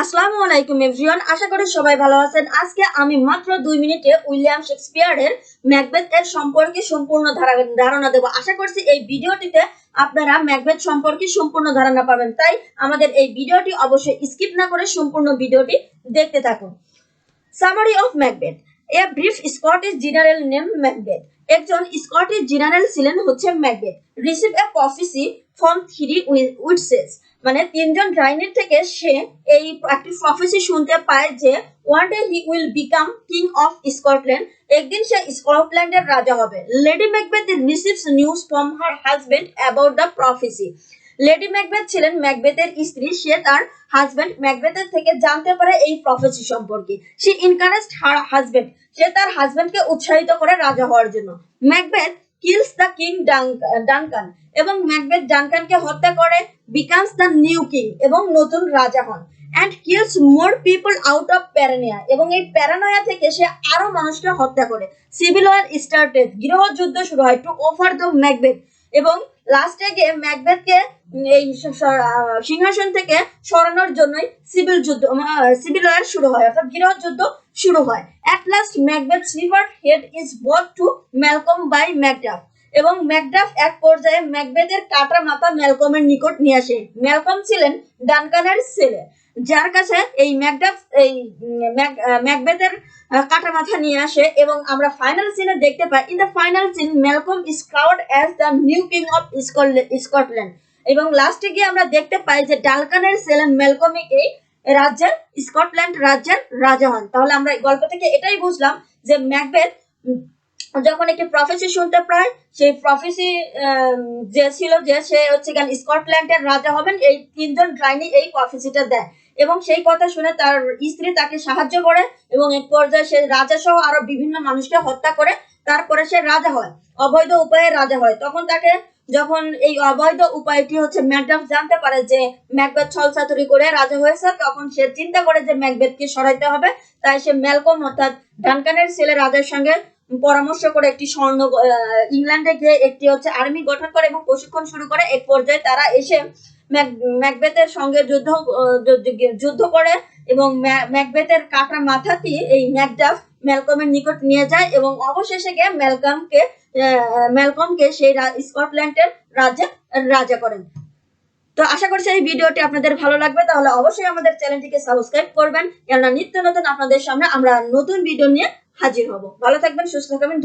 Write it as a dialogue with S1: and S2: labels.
S1: আসসালামু আলাইকুম এভরিওয়ান, আশা করি সবাই ভালো আছেন। আজকে আমি মাত্র 2 মিনিটে উইলিয়াম শেক্সপিয়ারের ম্যাকবেথ এর সম্পর্কে সম্পূর্ণ ধারণা দেব। আশা করছি এই ভিডিওটিতে আপনারা ম্যাকবেথ সম্পর্কে সম্পূর্ণ ধারণা পাবেন, তাই আমাদের এই ভিডিওটি অবশ্যই স্কিপ না করে সম্পূর্ণ ভিডিওটি দেখতে থাকুন। Summary of Macbeth. A brief Scottish general name Macbeth. একজন স্কটিশ জেনারেল ছিলেন হচ্ছে ম্যাকবেথ। রিসিভ এ প্রফেসি ফ্রম 3 উইটসেস, মানে তিনজন ডাইনির থেকে সে এই একটি প্রফেসি শুনতে পায় যে one day he will become king of Scotland, একদিন সে স্কটল্যান্ডের রাজা হবে। Lady Macbeth receives news from her husband about the প্রফেসি। Lady Macbeth ছিলেন ম্যাকবেথের স্ত্রী, সে তার হাজবেন্ড ম্যাকবেথের থেকে জানতে পারে এই প্রফেসি সম্পর্কে। সে এনকারেজড হার হাজবেন্ড, সে তার হাজবেন্ডকে উৎসাহিত করে রাজা হওয়ার জন্য। Macbeth kills the king Duncan, এবং ম্যাকবেথ ডানকানকে হত্যা করে, বিকামস দ্য নিউ কিং, এবং নতুন রাজা হন। And kills more people out of paranoia, এবং এই প্যারানোয়া থেকে সে আরো মানুষকে হত্যা করে। সিভিল ওয়ার স্টার্টেড, গৃহযুদ্ধ শুরু হয়। টু ওভার দ্য ম্যাকবেথ, এবং লাস্টে গিয়ে ম্যাকবেথকে এই সিংহাসন থেকে সরানোর জন্যই সিভিল ওয়ার শুরু হয়, অর্থাৎ গৃহযুদ্ধ শুরু হয়। At last Macbeth severed head is brought to Malcolm by Macduff, এবং ম্যাকডাফ এক পর্যায়ে ম্যাকবেথের কাটা মাথা ম্যালকমের নিকট নিয়ে আসে। ম্যালকম ছিলেন ডানকানের ছেলে, যার কাছে এই ম্যাকবেথের কাটা মাথা নিয়ে আসে, এবং আমরা ফাইনাল সিনে দেখতে পাই, in the final scene Malcolm is crowned as the new king of Scotland, এবং লাস্টে গিয়ে আমরা দেখতে পাই যে ডানকানের ছেলে ম্যালকমই এই রাজ্যের স্কটল্যান্ড রাজ্যের রাজা হন। তাহলে আমরা গল্প থেকে এটাই বুঝলাম যে ম্যাকবেথ যখন একটি প্রফেসি শুনতে পায়, সেই প্রফেসি যে ছিল যে সে হচ্ছে স্কটল্যান্ডের রাজা হবেন, এই তিনজন ডাইনি এই প্রফেসিটা দেয়, এবং সেই কথা শুনে তার স্ত্রী তাকে সাহায্য করে, এবং এক পর্যায়ে সে রাজা সহ আরো বিভিন্ন মানুষকে হত্যা করে তারপরে সে রাজা হয়, অবৈধ উপায়ে রাজা হয়। যখন এই অবৈধ উপায়টি হচ্ছে ম্যাকডাফ জানতে পারে যে ম্যাকবেথ ছলচাতুরি করে রাজা হয়েছে, তখন সে চিন্তা করে যে ম্যাকবেথকে সরাইতে হবে। তাই সে ম্যালকম অর্থাৎ ডানকানের ছেলে রাজার সঙ্গে পরামর্শ করে একটি ইংল্যান্ডে গিয়ে একটি হচ্ছে আর্মি গঠন করে এবং প্রশিক্ষণ শুরু করে। এক পর্যায়ে তারা এসে ম্যাকবেথের সঙ্গে যুদ্ধ করে, এবং ম্যাকবেথের কাটা মাথাটি এই ম্যাকডাফ ম্যালকমের নিকট নিয়ে যায়, এবং অবশেষে গিয়ে ম্যালকমকে সেই স্কটল্যান্ডের রাজা করেন। তো আশা করছি এই ভিডিওটি আপনাদের ভালো লাগবে, তাহলে অবশ্যই আমাদের চ্যানেলটিকে সাবস্ক্রাইব করবেন, কেননা নিত্য নতুন আপনাদের সামনে আমরা নতুন ভিডিও নিয়ে হাজির হব। ভালো থাকবেন, সুস্থ থাকবেন।